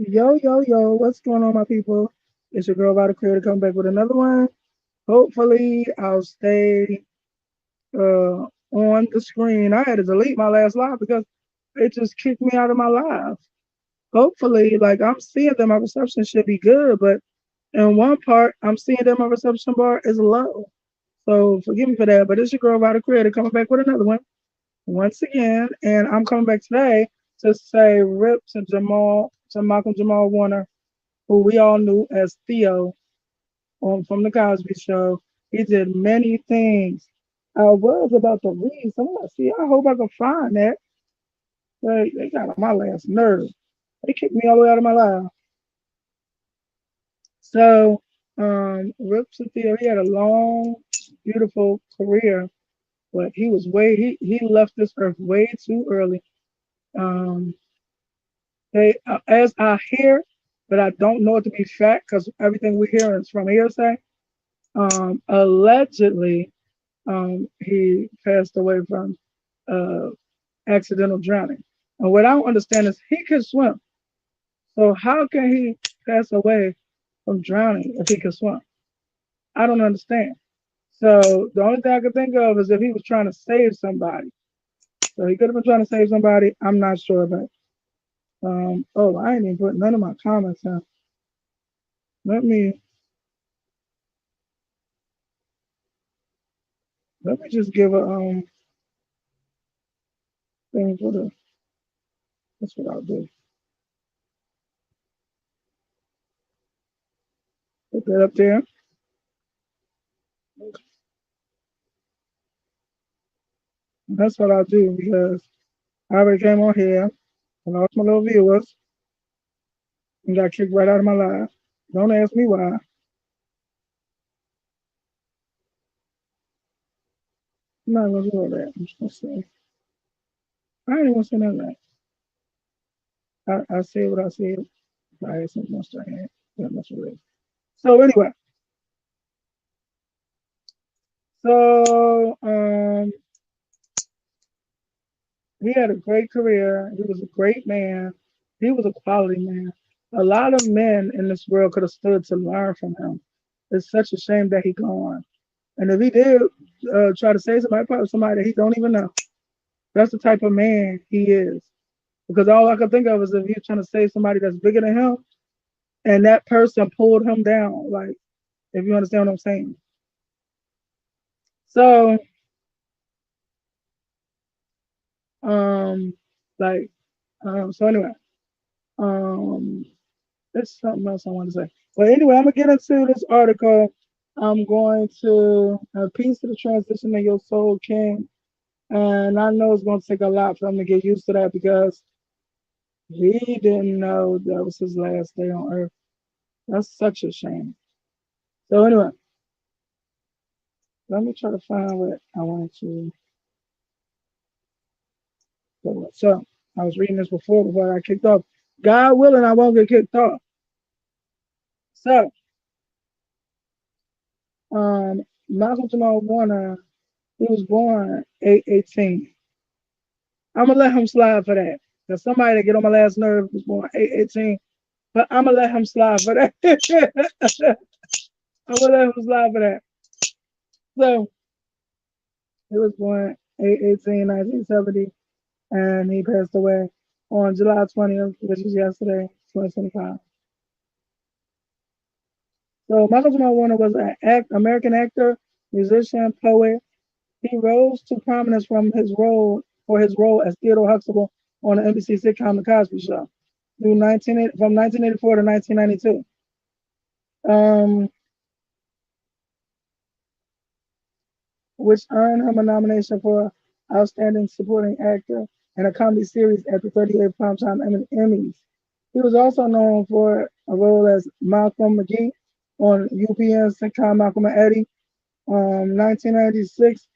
Yo, yo, yo, what's going on, my people? It's your girl, Vada Creator, coming back with another one. Hopefully, I'll stay on the screen. I had to delete my last live because it just kicked me out of my live. Hopefully, like I'm seeing that my reception should be good, but in one part, I'm seeing that my reception bar is low. So forgive me for that, but it's your girl, Vada Creator, coming back with another one once again. And I'm coming back today to say rip to Jamal, to Malcolm Jamal Warner, who we all knew as Theo from the Cosby Show. He did many things. I was about to read some. See, I hope I can find that. They got on my last nerve. They kicked me all the way out of my life. So, Rip Theo, he had a long, beautiful career, but he left this earth way too early. Um, as I hear, but I don't know it to be fact because everything we hear is from hearsay. Allegedly, he passed away from uh, accidental drowning. And what I don't understand is he could swim. So how can he pass away from drowning if he could swim? I don't understand. So the only thing I could think of is if he was trying to save somebody. So he could have been trying to save somebody. I'm not sure, but oh, I ain't even put none of my comments in. Let me let me just give a thing for the. That's what I'll do. Put that up there. That's what I'll do because I already came on here. I lost my little viewers and got kicked right out of my life. Don't ask me why. I'm not gonna do all that. I'm just gonna say I ain't even gonna say nothing like that. I said what I said. I had something else to add. That much of it. So anyway, so he had a great career. He was a great man. He was a quality man. A lot of men in this world could have stood to learn from him. It's such a shame that he gone. And if he did try to say somebody, probably somebody that he don't even know. That's the type of man he is. Because all I could think of is if he's trying to save somebody that's bigger than him, and that person pulled him down. Like, if you understand what I'm saying. So, um, like, so anyway, um, there's something else I want to say. But anyway, I'm gonna get into this article. I'm going to a piece of the transition of your soul, King, and I know it's gonna take a lot for him to get used to that because he didn't know that was his last day on earth. That's such a shame. So anyway, let me try to find what I wanted to go with. So I was reading this before I got kicked off. God willing, I won't get kicked off. So, Malcolm Jamal Warner, he was born 8/18. I'm gonna let him slide for that. Cause somebody that get on my last nerve was born 8/18, but I'm gonna let him slide for that. I'm gonna let him slide for that. So he was born 8/18, 1970, and he passed away on July 20th, which was yesterday, 2025. So Michael Jamal Warner was an American actor, musician, poet. He rose to prominence his role as Theodore Huxtable on the NBC sitcom The Cosby Show from 1984 to 1992. Um, which earned him a nomination for Outstanding Supporting Actor in a Comedy Series at the 38th Primetime Emmys. He was also known for a role as Malcolm McGee on UPN's sitcom Malcolm and Eddie, 1996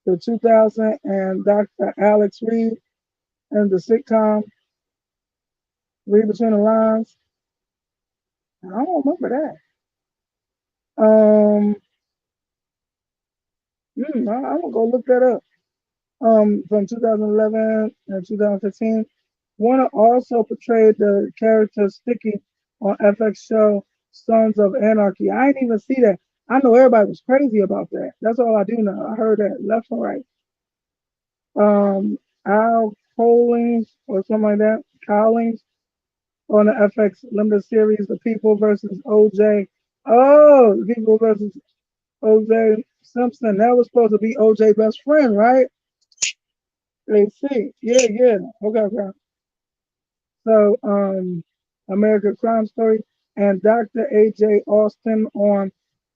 to 2000, and Dr. Alex Reed in the sitcom Read Between the Lines. I don't remember that. I'm gonna go look that up. From 2011 and 2015. Warner also portrayed the character Sticky on FX show Sons of Anarchy. I didn't even see that. I know everybody was crazy about that. That's all I do know. I heard that left and right. Al Collins or something like that. Collins on the FX limited series, The People versus OJ. Oh, The People versus OJ Simpson. That was supposed to be OJ best friend, right? They see. Yeah, yeah. Okay, okay. So, American Crime Story and Dr. A.J. Austin on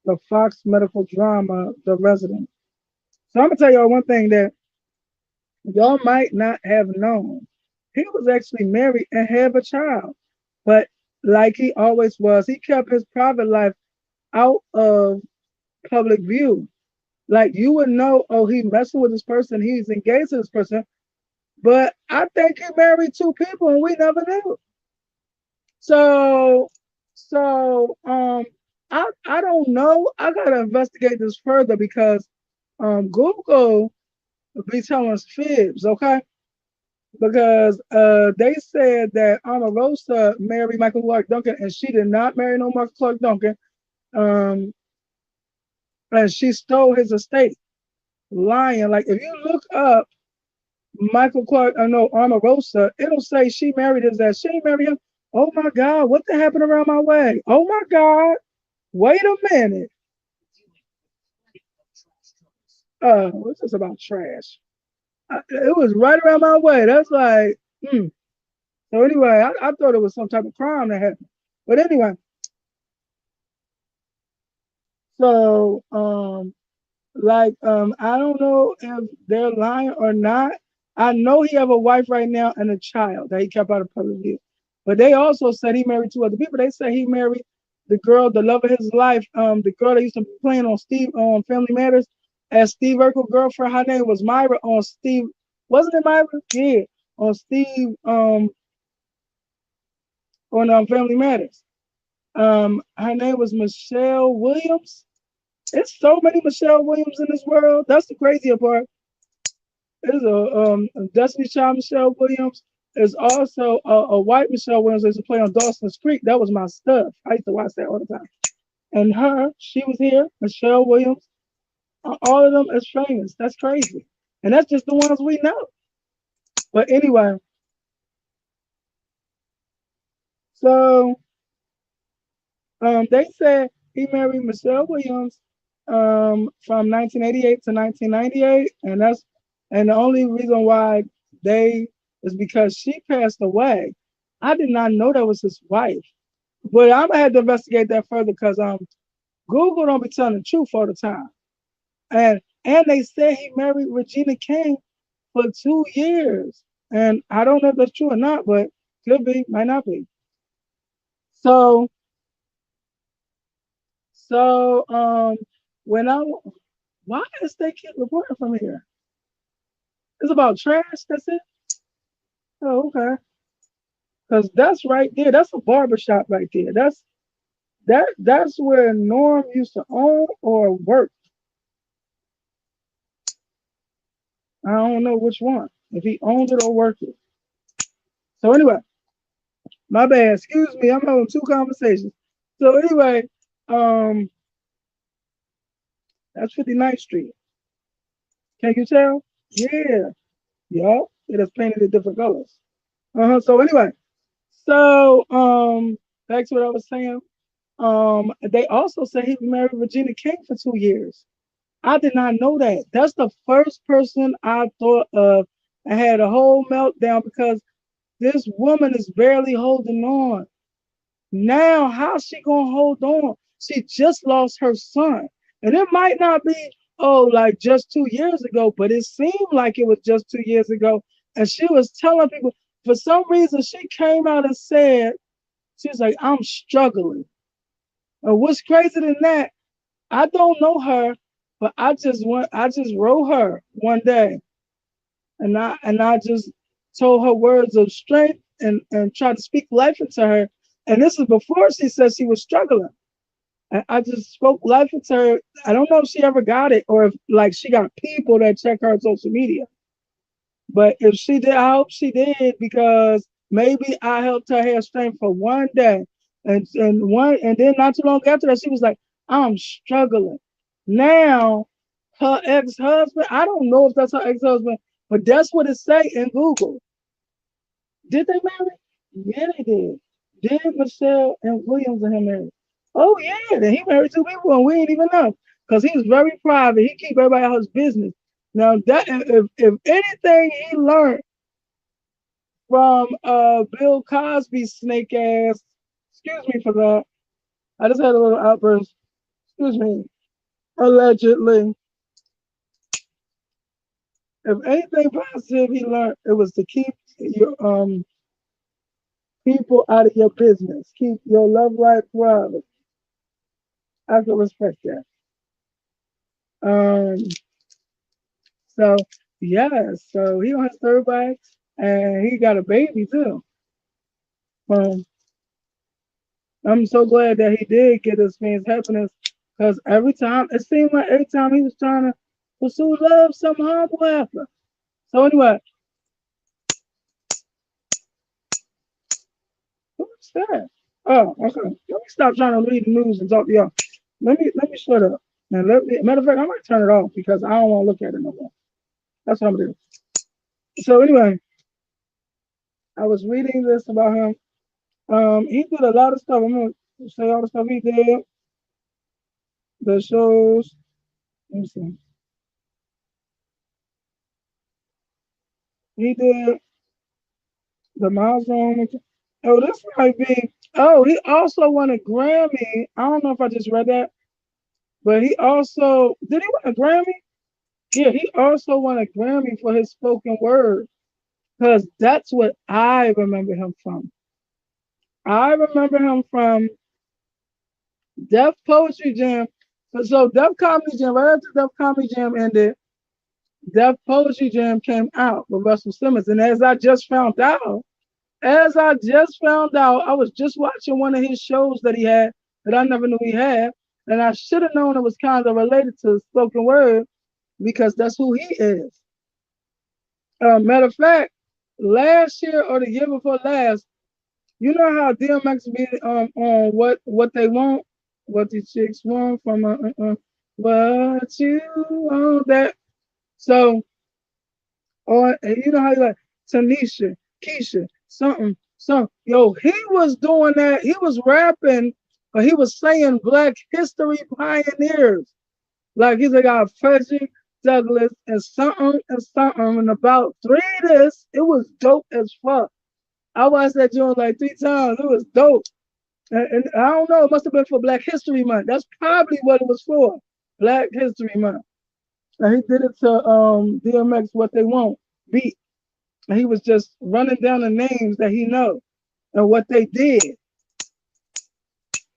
the Fox medical drama, The Resident. So I'm gonna tell y'all one thing that y'all might not have known. He was actually married and had a child, but like he always was, he kept his private life out of public view. Like you would know, oh, he messing with this person, he's engaged to this person, but I think he married two people and we never knew. So, so I don't know. I gotta investigate this further because Google be telling us fibs, okay? Because they said that Omarosa married Michael Clark Duncan and she did not marry no Michael Clark Duncan. Um, and she stole his estate, lying. Like if you look up Michael Clark, I know Omarosa, it'll say she married his ass. She ain't married him. Oh my God, what the happened around my way? Oh my God, wait a minute. What's this about trash? It was right around my way. That's like, so anyway, I thought it was some type of crime that happened. But anyway, so I don't know if they're lying or not. I know he have a wife right now and a child that he kept out of public view. But they also said he married two other people. They said he married the girl, the love of his life, the girl that used to be playing on Steve on Family Matters as Steve Urkel girlfriend. Her name was Myra on Steve. Wasn't it Myra? Yeah, on Steve on Family Matters. Her name was Michelle Williams. It's so many Michelle Williams in this world. That's the crazier part. There's a Destiny Child Michelle Williams. There's also a white Michelle Williams that used to play on Dawson's Creek. That was my stuff. I used to watch that all the time. And her, she was here. Michelle Williams. All of them is famous. That's crazy. And that's just the ones we know. But anyway, so they said he married Michelle Williams from 1988 to 1998, and the only reason why they is because she passed away. I did not know that was his wife, but I'm gonna have to investigate that further because Google don't be telling the truth all the time, and they said he married Regina King for 2 years, and I don't know if that's true or not, but could be, might not be. So so when I why is they keep reporting from here? It's about trash. That's it. Oh, okay. Because that's right there. That's a barber shop right there. That's where Norm used to own or work. I don't know which one. If he owned it or worked it. So anyway, my bad. Excuse me. I'm having two conversations. So anyway, um, that's 59th Street. Can you tell? Yeah. Yup. It is painted in different colors. So anyway, so back to what I was saying. They also say he married Regina King for 2 years. I did not know that. That's the first person I thought of. I had a whole meltdown because this woman is barely holding on. Now, how's she gonna hold on? She just lost her son. And it might not be, oh, like just 2 years ago, but it seemed like it was just 2 years ago. And she was telling people, for some reason, she came out and said, she was like, I'm struggling. And what's crazy than that, I don't know her, but I just wrote her one day and I just told her words of strength and tried to speak life into her. And this is before she said she was struggling. I just spoke life into her. I don't know if she ever got it or if like she got people that check her on social media. But if she did, I hope she did because maybe I helped her have strength for one day, and then not too long after that, she was like, "I'm struggling." Now, her ex-husband, I don't know if that's her ex-husband, but that's what it say in Google. Did they marry? Yeah, they did. Did Michelle and Williams and him marry? Oh yeah, then he married two people and we ain't even know because he was very private. He keep everybody out his business. Now that if anything he learned from Bill Cosby snake ass, excuse me for that. I just had a little outburst. Excuse me. Allegedly, if anything positive he learned, it was to keep your people out of your business. Keep your love life private. I can respect that. Um, so yeah, so he on his third bike and he got a baby too. Um, I'm so glad that he did get his man's happiness because every time it seemed like every time he was trying to pursue love, something horrible happened. So anyway, what's that? Oh, okay. Let me stop trying to read the news and talk to y'all. Let me shut up. And matter of fact, I might turn it off because I don't want to look at it no more. That's what I'm gonna do. So anyway, I was reading this about him. He did a lot of stuff. I'm gonna say all the stuff he did, the shows. Let me see. He did the milestone. Oh, this might be. Oh, he also won a Grammy. I don't know if I just read that, but he also did he win a Grammy? Yeah, he also won a Grammy for his spoken word because that's what I remember him from. I remember him from Def Poetry Jam. So Def Comedy Jam, right after Def Comedy Jam ended, Def Poetry Jam came out with Russell Simmons. And as I just found out, I was just watching one of his shows that he had that I never knew he had. And I should have known it was kind of related to spoken word because that's who he is. Matter of fact, last year or the year before last, you know how DMX be on what they want, what the chicks want from what you want that. So or you know how you like Tanisha, Keisha, something, something. Yo, he was doing that. He was rapping, but he was saying Black History pioneers. Like he's like Frederick Douglass and something, and about three of this. It was dope as fuck. I watched that joint like three times. It was dope. And I don't know, it must have been for Black History Month. That's probably what it was for. Black History Month. And he did it to DMX What They Want beat. And he was just running down the names that he know and what they did.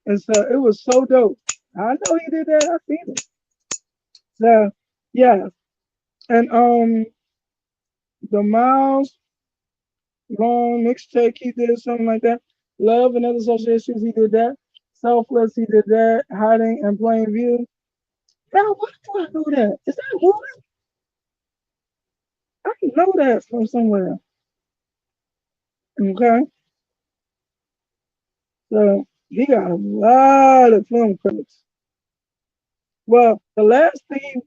And so it was so dope. I know he did that. I seen it. So yeah. And the Miles Long mixtape, he did something like that. Love and other social issues, he did that. Selfless, he did that. Hiding in plain view. Now, why do I know that? Is that a movie? I know that from somewhere. Okay. So he got a lot of film credits. Well, the last thing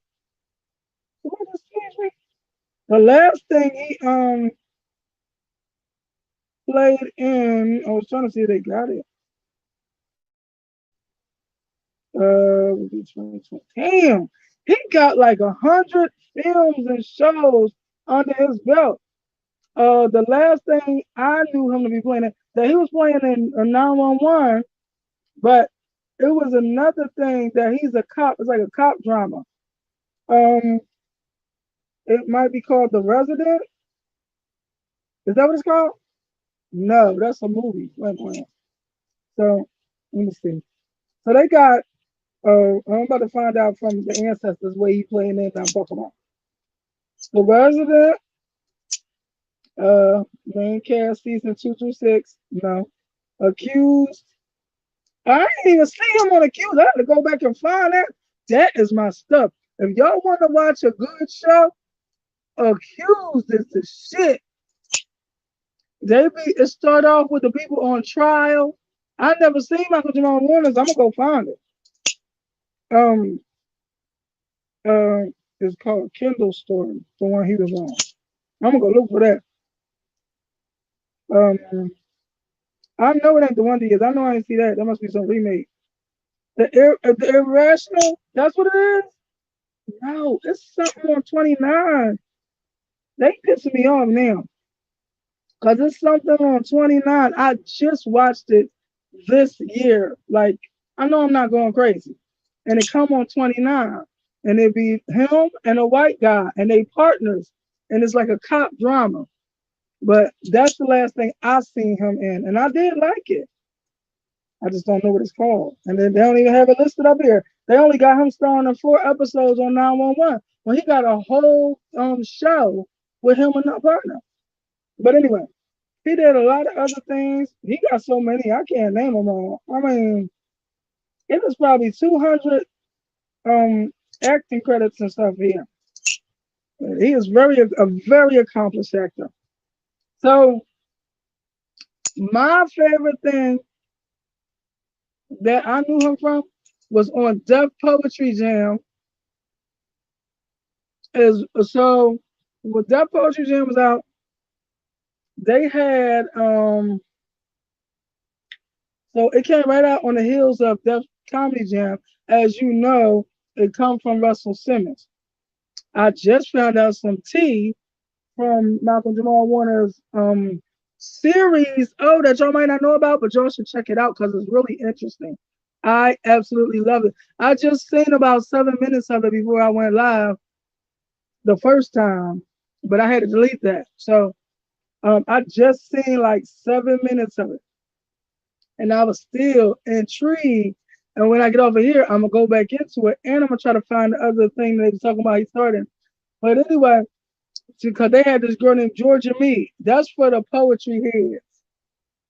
he played in, I was trying to see if they got it. 2020. Damn, he got like 100 films and shows under his belt. The last thing I knew him to be playing that he was playing in a 911, but it was another thing that he's a cop. It's like a cop drama. Um, it might be called The Resident. Is that what it's called? No, that's a movie. Wait, wait. So let me see. So they got. I'm about to find out from the ancestors where he playing in. I'm talking about The Resident. Main cast season 2 through 6. No. Accused. I didn't even see him on Accused. I had to go back and find that. That is my stuff. If y'all want to watch a good show, accused is the shit. It start off with the people on trial. I never seen Michael Jamal Warner's. I'm gonna go find it. Um, it's called Kindle Story, the one he was on. I'm gonna go look for that. Um, I know it ain't the one he is. I know I ain't see that. That must be some remake. The Irrational. That's what it is. No, it's something on 29. They pissing me off now. Cause it's something on 29. I just watched it this year. Like, I know I'm not going crazy. And it come on 29. And it be him and a white guy and they partners. And it's like a cop drama. But that's the last thing I seen him in. And I did like it. I just don't know what it's called. And then they don't even have it listed up here. They only got him starring in 4 episodes on 911. Well, he got a whole show with him and a partner. But anyway, he did a lot of other things. He got so many, I can't name them all. I mean, it was probably 200 acting credits and stuff here. He is a very accomplished actor. So my favorite thing that I knew him from was on Def Poetry Jam. Is so when Def Poetry Jam was out, they had so it came right out on the heels of Def Comedy Jam. As you know, it come from Russell Simmons. I just found out some tea from Malcolm Jamal Warner's series. Oh, that y'all might not know about, but y'all should check it out because it's really interesting. I absolutely love it. I just seen about 7 minutes of it before I went live the first time, but I had to delete that. So I just seen like 7 minutes of it, and I was still intrigued. And when I get over here, I'm gonna go back into it, and I'm gonna try to find the other thing they was talking about. He started, but anyway, because they had this girl named Georgia Me. That's for the poetry heads.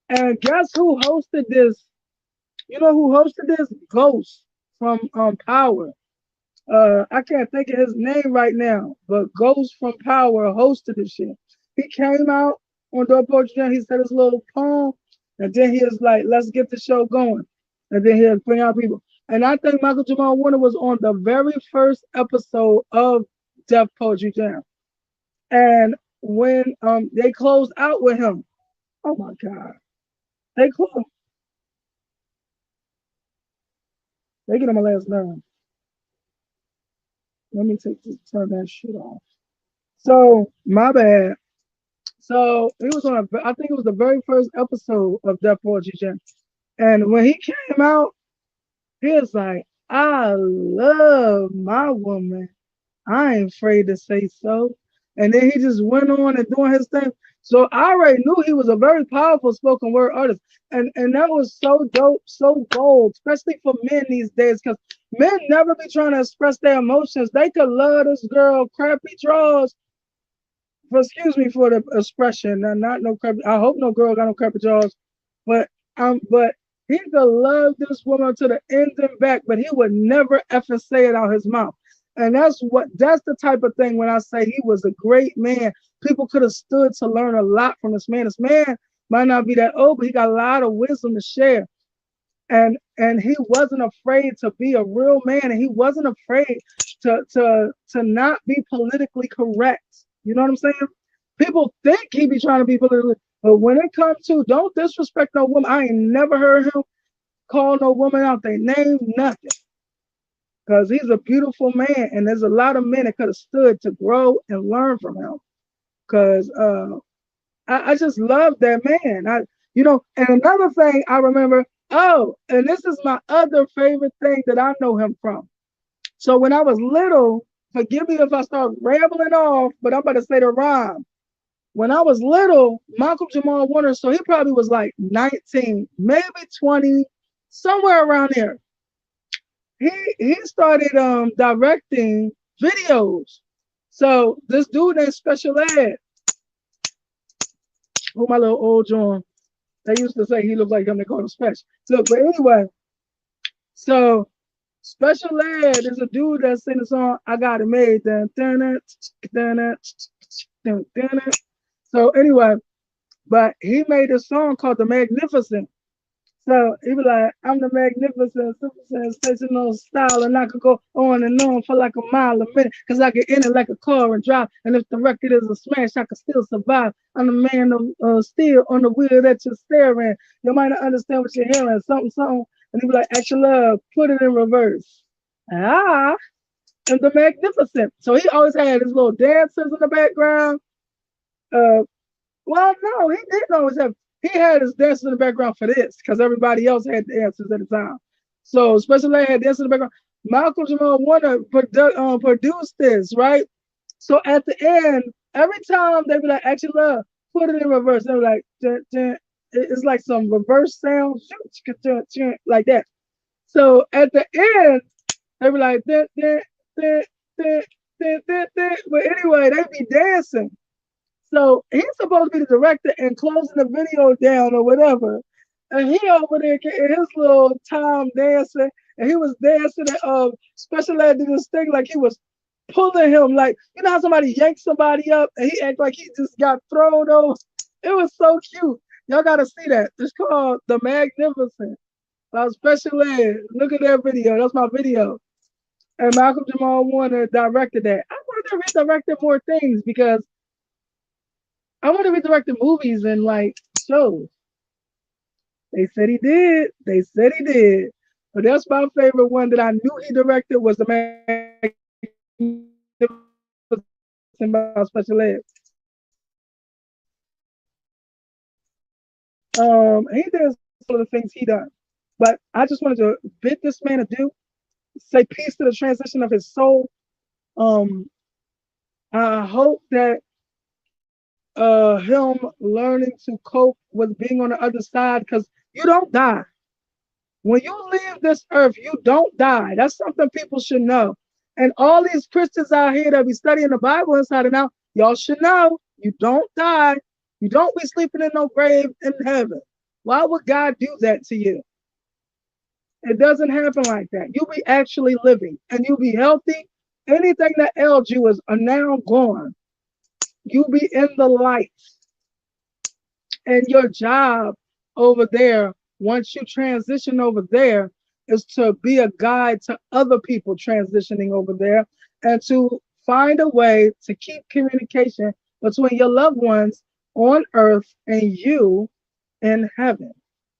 And guess who hosted this? You know who hosted this? Ghost from Power. I can't think of his name right now, but Ghost from Power hosted this shit. He came out on the Poetry Jam. He said his little poem, and then he was like, "Let's get the show going," and then he was bring out people. And I think Michael Jamal Warner was on the very first episode of Def Poetry Jam. And when they closed out with him, oh my God, they closed. They get on my last nerve. Let me turn that shit off. So my bad. So he was on I think it was the very first episode of Def Poetry Jam. And when he came out, he was like, I love my woman. I ain't afraid to say so. And then he just went on and doing his thing. So I already knew he was a very powerful spoken word artist. And that was so dope, so bold, especially for men these days, because men never be trying to express their emotions. They could love this girl, crappy draws. Excuse me for the expression. Not no crappy. I hope no girl got no crappy jaws. But he could love this woman to the end and back, but he would never ever say it out his mouth. And that's the type of thing when I say he was a great man. People could have stood to learn a lot from this man. This man might not be that old, but he got a lot of wisdom to share. And he wasn't afraid to be a real man, and he wasn't afraid to not be politically correct. You know what I'm saying? People think he be trying to be politically, but when it comes to don't disrespect no woman, I ain't never heard him call no woman out their name, nothing. Because he's a beautiful man, and there's a lot of men that could have stood to grow and learn from him. Because I just love that man. And another thing I remember, and this is my other favorite thing that I know him from. So when I was little, forgive me if I start rambling off, but I'm about to say the rhyme. When I was little, Michael Jamal Warner, so he probably was like 19, maybe 20, somewhere around there. He started directing videos. So this dude named Special Ed, who my little old John, they used to say he looked like him, they called him Special. Look, but anyway, so Special Ed is a dude that sing the song I Got It Made. Dun, dun, dun, dun, dun. So anyway, but he made a song called The Magnificent. So he be like, I'm the magnificent, super sensational style, and I could go on and on for like a mile a minute, cause I get in it like a car and drive. And if the record is a smash, I can still survive. I'm the man of steel on the wheel that you're staring. You might not understand what you're hearing, something, something. And he be like, Action Love, put it in reverse. Ah, and the magnificent. So he always had his little dancers in the background. Uh, well, no, he didn't always have. He had his dancers in the background for this because everybody else had dancers at the time. So Special Ed had dancers in the background. Malcolm Jamal Warner produced this, right? So at the end, every time they be like, "Action Love," put it in reverse. They were like, dun, dun. It's like some reverse sound, like that. So at the end, they were like, dun, dun, dun, dun, dun, dun, dun. But anyway, they be dancing. So he's supposed to be the director and closing the video down or whatever. And he over there getting his little time dancing. And he was dancing and Special Ed did this thing like he was pulling him, like, you know how somebody yanks somebody up and he act like he just got thrown over. It was so cute. Y'all gotta see that. It's called The Magnificent by Special Ed. Look at that video. That's my video. And Malcolm Jamal Warner directed that. I wanted to redirect more things because I want to be directing movies and like shows. They said he did. They said he did. But that's my favorite one that I knew he directed was The Magnificent by Special Ed. He did some of the things he done. But I just wanted to bid this man adieu, say peace to the transition of his soul. Um, I hope that him learning to cope with being on the other side because you don't die. When you leave this earth, you don't die. That's something people should know. And all these Christians out here that be studying the Bible inside and out, y'all should know you don't die. You don't be sleeping in no grave in heaven. Why would God do that to you? It doesn't happen like that. You'll be actually living and you'll be healthy. Anything that ailed you is now gone. You'll be in the light. And your job over there, once you transition over there, is to be a guide to other people transitioning over there and to find a way to keep communication between your loved ones on earth and you in heaven.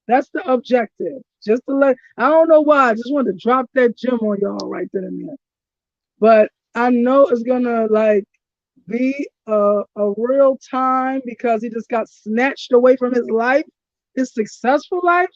That's the objective. Just to I don't know why, I just wanted to drop that gem on y'all right then and there. But I know it's gonna like be a real time because he just got snatched away from his life, his successful life.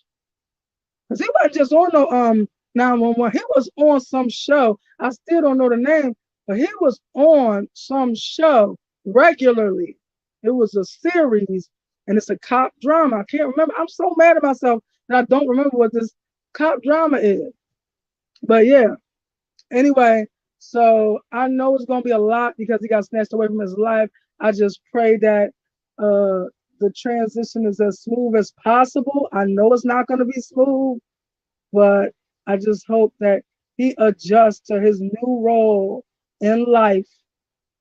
Because he wasn't just on no 911. He was on some show. I still don't know the name, but he was on some show regularly. It was a series and it's a cop drama. I can't remember. I'm so mad at myself that I don't remember what this cop drama is. But yeah, anyway, so I know it's gonna be a lot because he got snatched away from his life. I just pray that the transition is as smooth as possible. I know it's not gonna be smooth, but I just hope that he adjusts to his new role in life,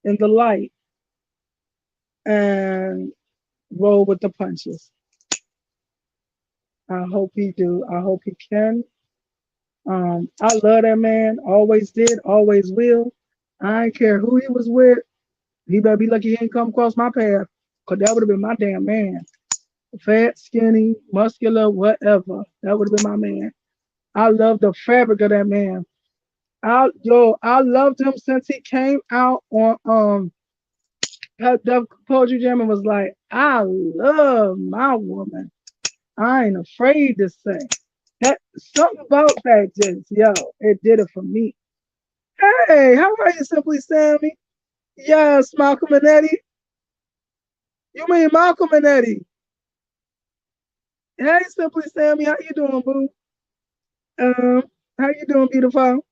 in the light, and roll with the punches. I hope he do. I hope he can. I love that man. Always did. Always will. I ain't care who he was with. He better be lucky he ain't come across my path, cause that would have been my damn man. Fat, skinny, muscular, whatever. That would have been my man. I love the fabric of that man. I loved him since he came out on Def Poetry Jam and was like, I love my woman. I ain't afraid to say. That something about that just, yo, it did it for me. Hey, how are you, Simply Sammy? Yes, Malcolm and Eddie. You mean Malcolm and Eddie? Hey, Simply Sammy, how you doing, boo? Um, how you doing, beautiful?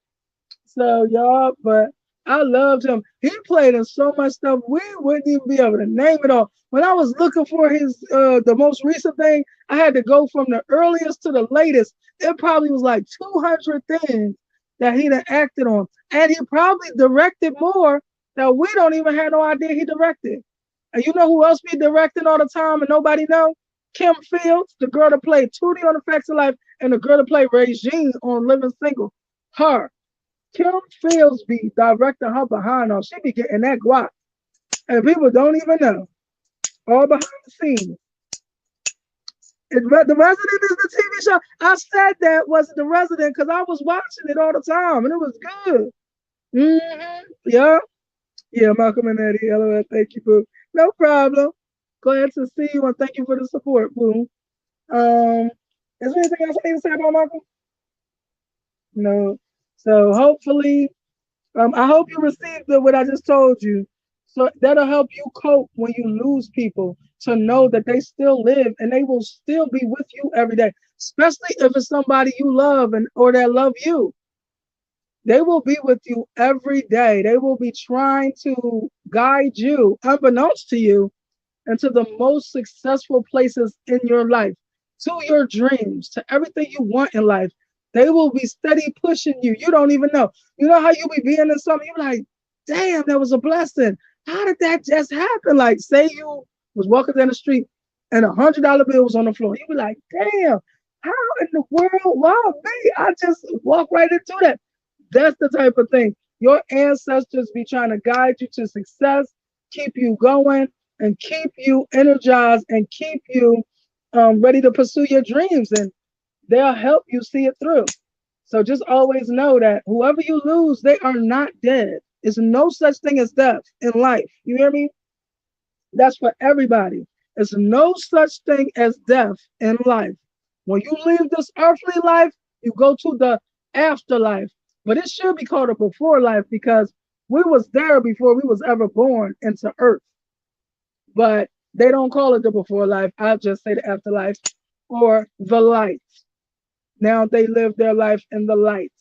So y'all, but I loved him. He played in so much stuff we wouldn't even be able to name it all. When I was looking for his the most recent thing, I had to go from the earliest to the latest. It probably was like 200 things that he done acted on, and he probably directed more that we don't even have no idea he directed. And you know who else be directing all the time and nobody know? Kim Fields, the girl that played Tootie on The Facts of Life, and the girl that played Regine on Living Single. Her. Kim Fields be directing her behind her. She be getting that guap. And people don't even know. All behind the scenes. The Resident is the TV show. I said that was The Resident because I was watching it all the time and it was good. Yeah. Yeah, Malcolm and Eddie. LOL. Thank you, boo. No problem. Glad to see you and thank you for the support, boo. Um, is there anything else I need to say about Malcolm? No. So hopefully, I hope you received what I just told you. So that'll help you cope when you lose people to know that they still live and they will still be with you every day, especially if it's somebody you love and or that love you. They will be with you every day. They will be trying to guide you, unbeknownst to you, into the most successful places in your life, to your dreams, to everything you want in life. They will be steady pushing you. You don't even know. You know how you be being in something, you're like, damn, that was a blessing. How did that just happen? Like, say you was walking down the street and $100 bill was on the floor. You be like, damn, how in the world? Wow, me, I just walked right into that. That's the type of thing. Your ancestors be trying to guide you to success, keep you going, and keep you energized and keep you ready to pursue your dreams. And they'll help you see it through. So just always know that whoever you lose, they are not dead. There's no such thing as death in life. You hear me? That's for everybody. There's no such thing as death in life. When you leave this earthly life, you go to the afterlife. But it should be called a before life because we was there before we was ever born into earth. But they don't call it the before life. I'll just say the afterlife or the light. Now they live their life in the light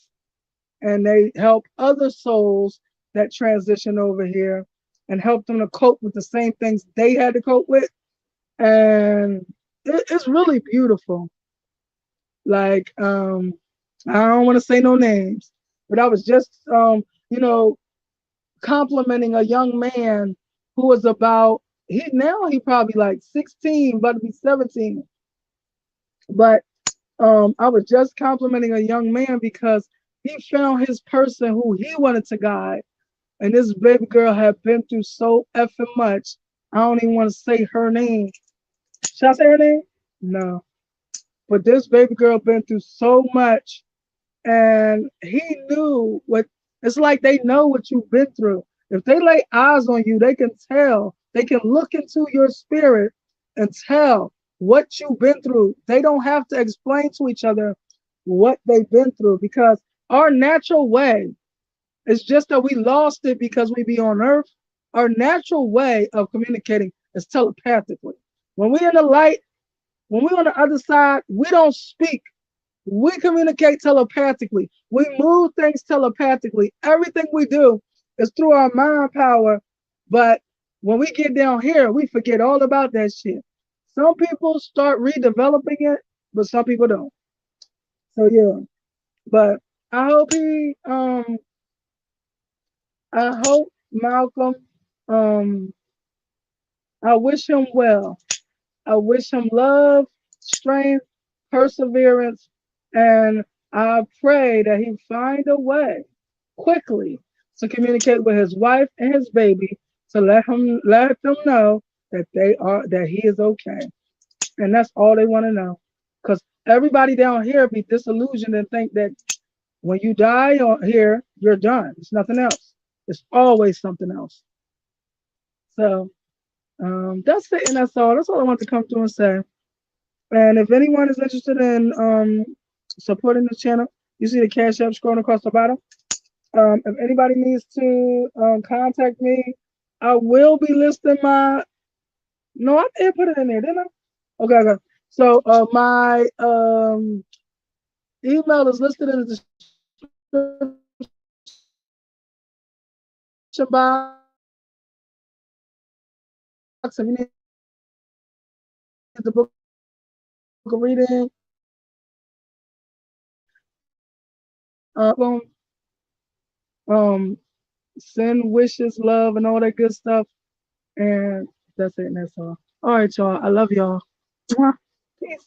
and they help other souls that transition over here and help them to cope with the same things they had to cope with. And it's really beautiful. Like, I don't want to say no names, but I was just, you know, complimenting a young man who was about, he probably like 16, about to be 17. But I was just complimenting a young man because he found his person who he wanted to guide. And this baby girl had been through so effing much. I don't even want to say her name. Should I say her name? No. But this baby girl been through so much and he knew what it's like. They know what you've been through. If they lay eyes on you, they can tell. They can look into your spirit and tell what you've been through. They don't have to explain to each other what they've been through because our natural way is just that we lost it because we be on earth. Our natural way of communicating is telepathically. When we in the light, when we're on the other side, we don't speak. We communicate telepathically. We move things telepathically. Everything we do is through our mind power. But when we get down here, we forget all about that shit. Some people start redeveloping it, but some people don't. So yeah. But I hope he I hope Malcolm I wish him well. I wish him love, strength, perseverance, and I pray that he find a way quickly to communicate with his wife and his baby to let them know that he is okay. And that's all they want to know. Because everybody down here be disillusioned and think that when you die on here, you're done. It's nothing else. It's always something else. So that's it and that's all. That's all I want to come through and say. And if anyone is interested in supporting the channel, you see the Cash App scrolling across the bottom. If anybody needs to contact me, I will be listing my. No, I did put it in there, didn't I? Okay, okay. So my email is listed in the description box. If you need the book of reading, um, send wishes, love, and all that good stuff. And that's it. And that's all. All right, y'all. I love y'all. Mwah. Peace.